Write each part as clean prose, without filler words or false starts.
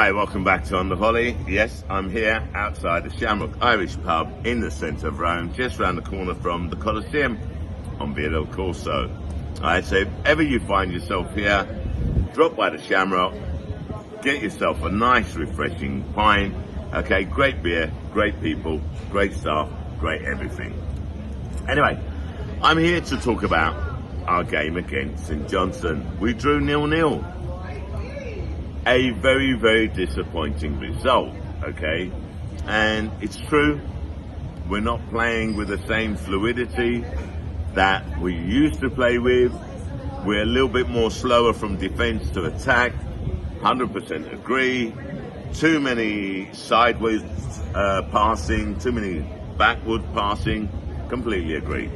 Hi, welcome back to On the Volley. Yes, I'm here outside the Shamrock Irish pub in the centre of Rome, just round the corner from the Colosseum on Via del Corso. Alright, so if ever you find yourself here, drop by the Shamrock, get yourself a nice refreshing pint. Okay, great beer, great people, great staff, great everything. Anyway, I'm here to talk about our game against St Johnstone. We drew 0-0. A very, very disappointing result, okay? And it's true, we're not playing with the same fluidity that we used to play with. We're a little bit more slower from defense to attack, 100% agree. Too many sideways passing, too many backward passing, completely agree.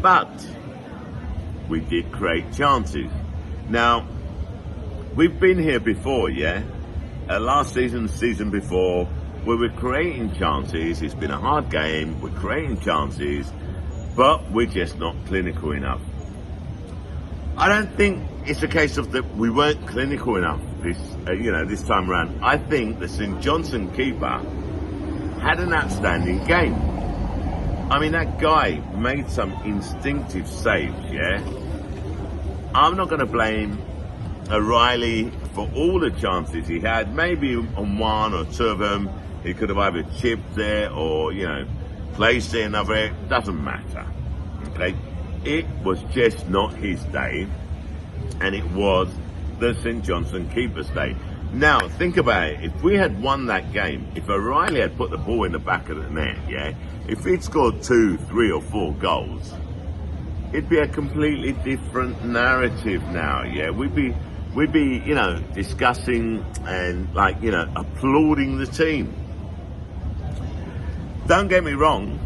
But we did create chances. Now, we've been here before, yeah? Last season, season before, where we're creating chances. It's been a hard game, we're creating chances, but we're just not clinical enough. I don't think it's a case of that we weren't clinical enough this time around. I think the St Johnstone keeper had an outstanding game. I mean, that guy made some instinctive saves, yeah? I'm not going to blame O'Reilly for all the chances he had. Maybe on one or two of them, he could have either chipped there or, placed it another area. Doesn't matter, okay? It was just not his day, and it was the St Johnstone keeper's day. Now, think about it. If we had won that game, if O'Reilly had put the ball in the back of the net, yeah, if he'd scored 2, 3 or 4 goals, it'd be a completely different narrative now, yeah? We'd be, discussing and applauding the team. Don't get me wrong,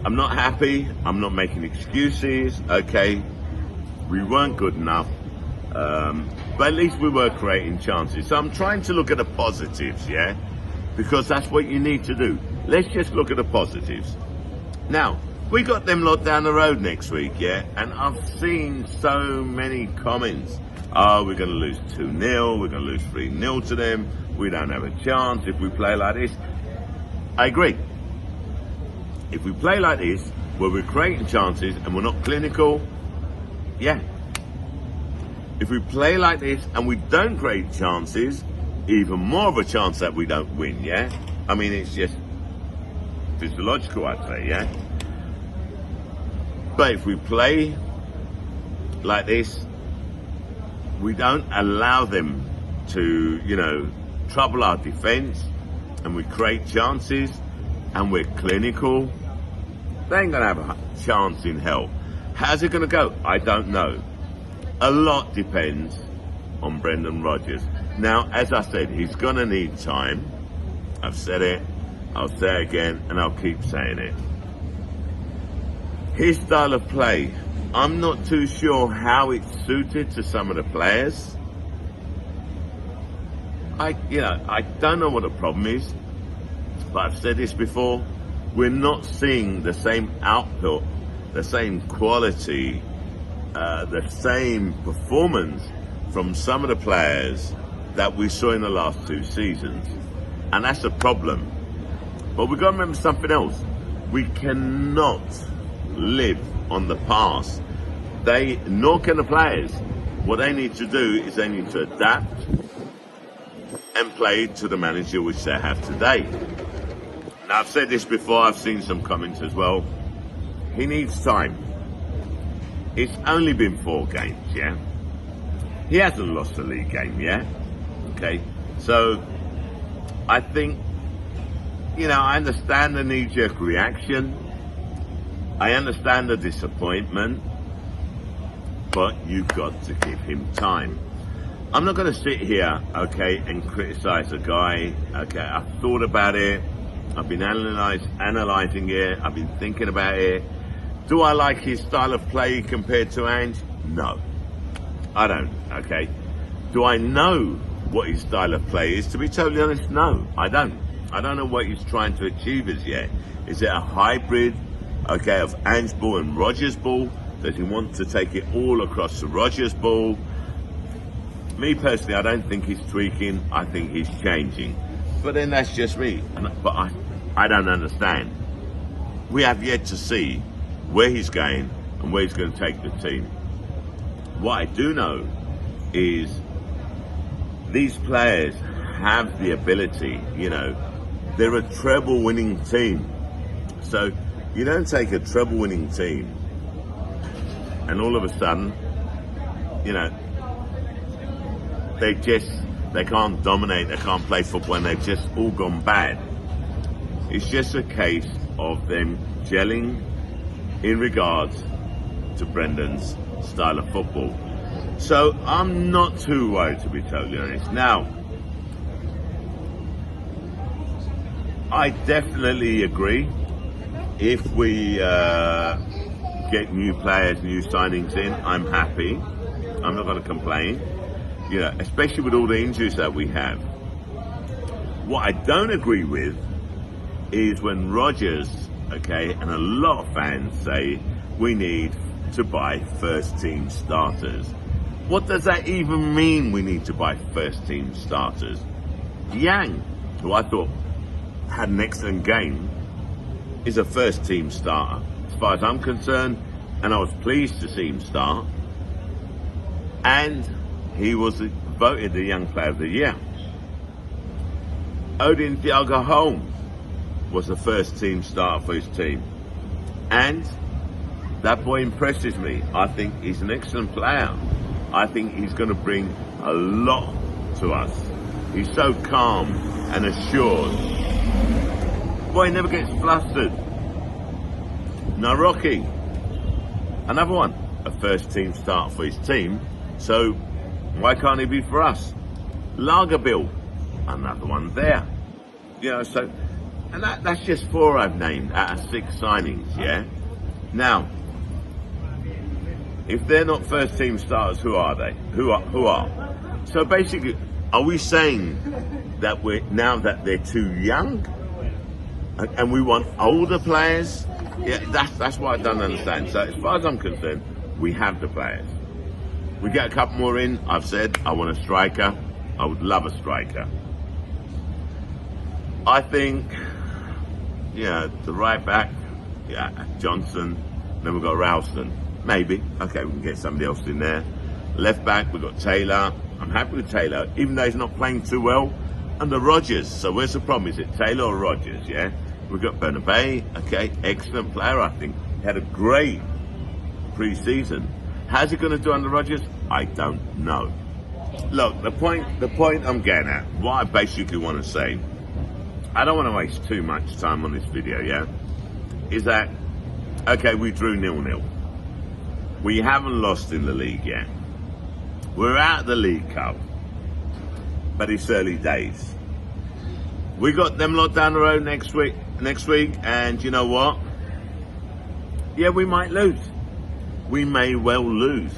I'm not happy, I'm not making excuses, okay? We weren't good enough, but at least we were creating chances. So I'm trying to look at the positives, yeah? Because that's what you need to do. Let's just look at the positives. Now, we got them lot down the road next week, yeah? And I've seen so many comments. Oh, we're going to lose 2-0, we're going to lose 3-0 to them, we don't have a chance if we play like this. I agree. If we play like this, where we're creating chances and we're not clinical, yeah. If we play like this and we don't create chances, even more of a chance that we don't win, yeah? I mean, it's just physiological, I'd say, yeah? But if we play like this, we don't allow them to, trouble our defense, and we create chances, and we're clinical, they ain't gonna have a chance in hell. How's it gonna go? I don't know. A lot depends on Brendan Rodgers. Now, as I said, he's gonna need time. I've said it, I'll say it again, and I'll keep saying it. His style of play, I'm not too sure how it's suited to some of the players. I don't know what the problem is, but I've said this before, we're not seeing the same output, the same quality, the same performance from some of the players that we saw in the last 2 seasons. And that's a problem. But we've got to remember something else. We cannot live on the past. Nor can the players. What they need to do is they need to adapt and play to the manager which they have today. Now, I've said this before, I've seen some comments as well. He needs time. It's only been 4 games, yeah? He hasn't lost a league game, yeah? Okay, so I think, I understand the knee-jerk reaction. I understand the disappointment, but you've got to give him time. I'm not going to sit here, okay, and criticize a guy. Okay, I've thought about it. I've been analyzing it. I've been thinking about it. Do I like his style of play compared to Ange? No, I don't, okay. Do I know what his style of play is? To be totally honest, no, I don't. I don't know what he's trying to achieve as yet. Is it a hybrid, okay, of Ange ball and Rodgers ball? Does he want to take it all across the Rodgers ball? Me personally, I don't think he's tweaking. I think he's changing. But then that's just me. But I don't understand. We have yet to see where he's going and where he's going to take the team. What I do know is these players have the ability, they're a treble winning team. So you don't take a treble winning team and all of a sudden, they can't dominate, they can't play football, and they've just all gone bad. It's just a case of them gelling in regards to Brendan's style of football. So I'm not too worried, to be totally honest. Now, I definitely agree. If we get new players, new signings in, I'm happy. I'm not going to complain. Especially with all the injuries that we have. What I don't agree with is when Rodgers, and a lot of fans say we need to buy first team starters. What does that even mean, we need to buy first team starters? Yang, who I thought had an excellent game, is a first team starter as far as I'm concerned, and I was pleased to see him start. And he was voted the Young Player of the Year. Odin Thiago Holmes was the first team starter for his team. And that boy impresses me. I think he's an excellent player. I think he's going to bring a lot to us. He's so calm and assured. Boy never gets flustered. Naroki, another one, a first team starter for his team. So why can't he be for us? Lagerbill, another one there. And that's just 4 I've named out of 6 signings, yeah? Now, if they're not first team starters, who are they? Who are? So basically, are we saying that now that they're too young and we want older players? Yeah, that's what I don't understand. So as far as I'm concerned, we have the players. We get a couple more in. I've said I want a striker. I would love a striker. I think, the right back, Johnson. Then we've got Ralston. Maybe. Okay, we can get somebody else in there. Left back, we've got Taylor. I'm happy with Taylor, even though he's not playing too well. Under Rodgers. So where's the problem? Is it Taylor or Rodgers? Yeah. We've got Bernabei. Okay, excellent player, I think. He had a great pre-season. How's he going to do under Rodgers? I don't know. Look, the point I'm getting at, what I basically want to say, I don't want to waste too much time on this video, yeah? Is that, okay, we drew 0-0. We haven't lost in the league yet. We're out of the League Cup, but it's early days. We got them lot down the road next week, and you know what? Yeah, we might lose. We may well lose.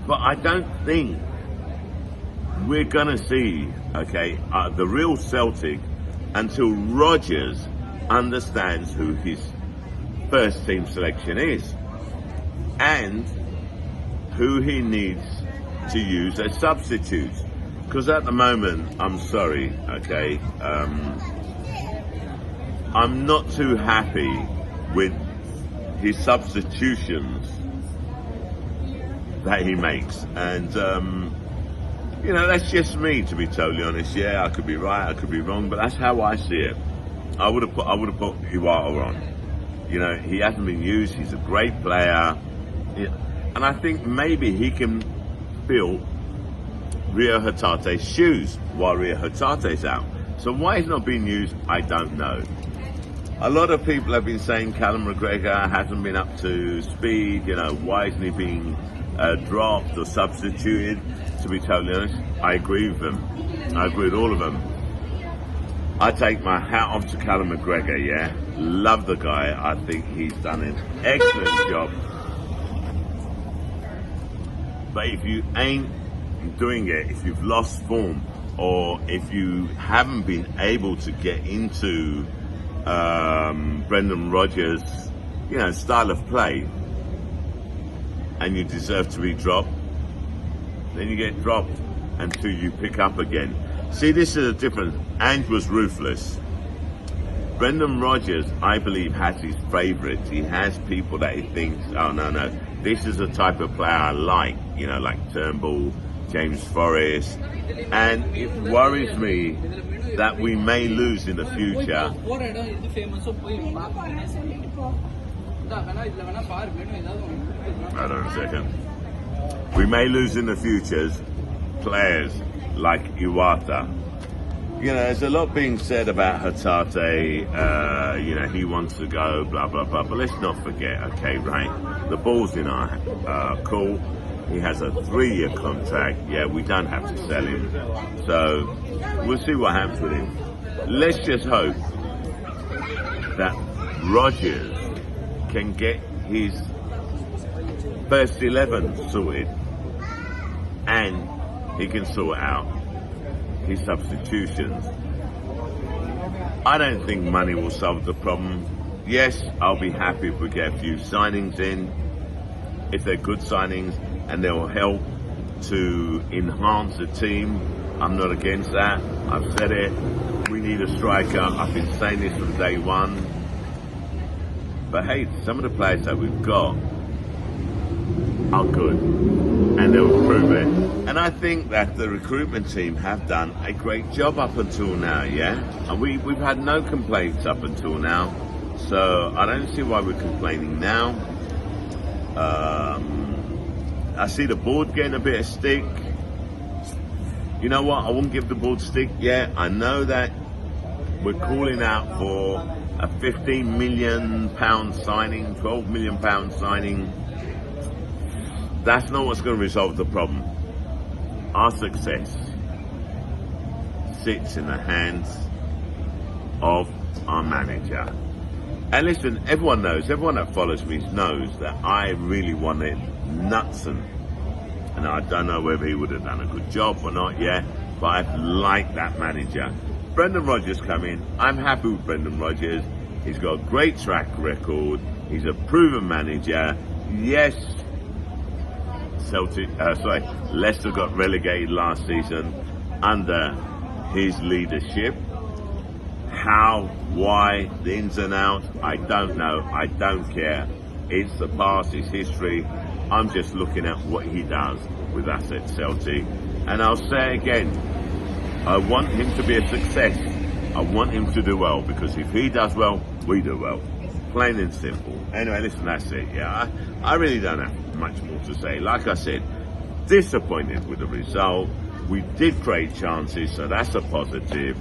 But I don't think we're going to see, the real Celtic until Rodgers understands who his first team selection is and who he needs to use as substitutes. Because at the moment, I'm sorry, I'm not too happy with his substitutions that he makes. And, that's just me, to be totally honest. Yeah, I could be right, I could be wrong, but that's how I see it. I would have put Iwata on. He hasn't been used. He's a great player. And I think maybe he can fill Rio Hatate's shoes while Rio Hatate's out. So why he's not being used, I don't know. A lot of people have been saying Callum McGregor hasn't been up to speed. Why isn't he being dropped or substituted? To be totally honest, I agree with them. I agree with all of them. I take my hat off to Callum McGregor, yeah? Love the guy. I think he's done an excellent job. But if you ain't doing it, if you've lost form, or if you haven't been able to get into Brendan Rodgers, style of play, and you deserve to be dropped, then you get dropped until you pick up again. See, this is a difference. Ange was ruthless. Brendan Rodgers, I believe, has his favourites. He has people that he thinks, oh no, this is the type of player I like, like Turnbull, James Forrest, and it worries me that we may lose in the future. Hold on a second. We may lose in the futures players like Iwata. There's a lot being said about Hatate, he wants to go, blah, blah, blah. But let's not forget, okay, right, the ball's in our court. He has a 3-year contract. Yeah, we don't have to sell him. So we'll see what happens with him. Let's just hope that Rodgers can get his first 11 sorted and he can sort out his substitutions. I don't think money will solve the problem. Yes, I'll be happy if we get a few signings in, if they're good signings and they'll help to enhance the team. I'm not against that. I've said it. We need a striker. I've been saying this from day one. But hey, some of the players that we've got are good and they'll prove it. And I think that the recruitment team have done a great job up until now, yeah? And we've had no complaints up until now. So I don't see why we're complaining now. I see the board getting a bit of stick. You know what? I won't give the board stick yet. I know that we're calling out for a £15 million signing, £12 million signing. That's not what's going to resolve the problem. Our success sits in the hands of our manager. And listen, everyone that follows me knows that I really wanted Knutson. And I don't know whether he would have done a good job or not yet, but I like that manager. Brendan Rodgers come in. I'm happy with Brendan Rodgers. He's got a great track record. He's a proven manager. Yes, Leicester got relegated last season under his leadership. How, why, the ins and outs, I don't know. I don't care. It's the past, it's history. I'm just looking at what he does with us at Celtic. And I'll say again, I want him to be a success. I want him to do well, because if he does well, we do well. Plain and simple. Anyway, listen, that's it. Yeah, I really don't have much more to say. Like I said, disappointed with the result. We did create chances, so that's a positive.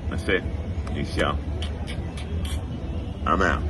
That's it. Shah. I'm out.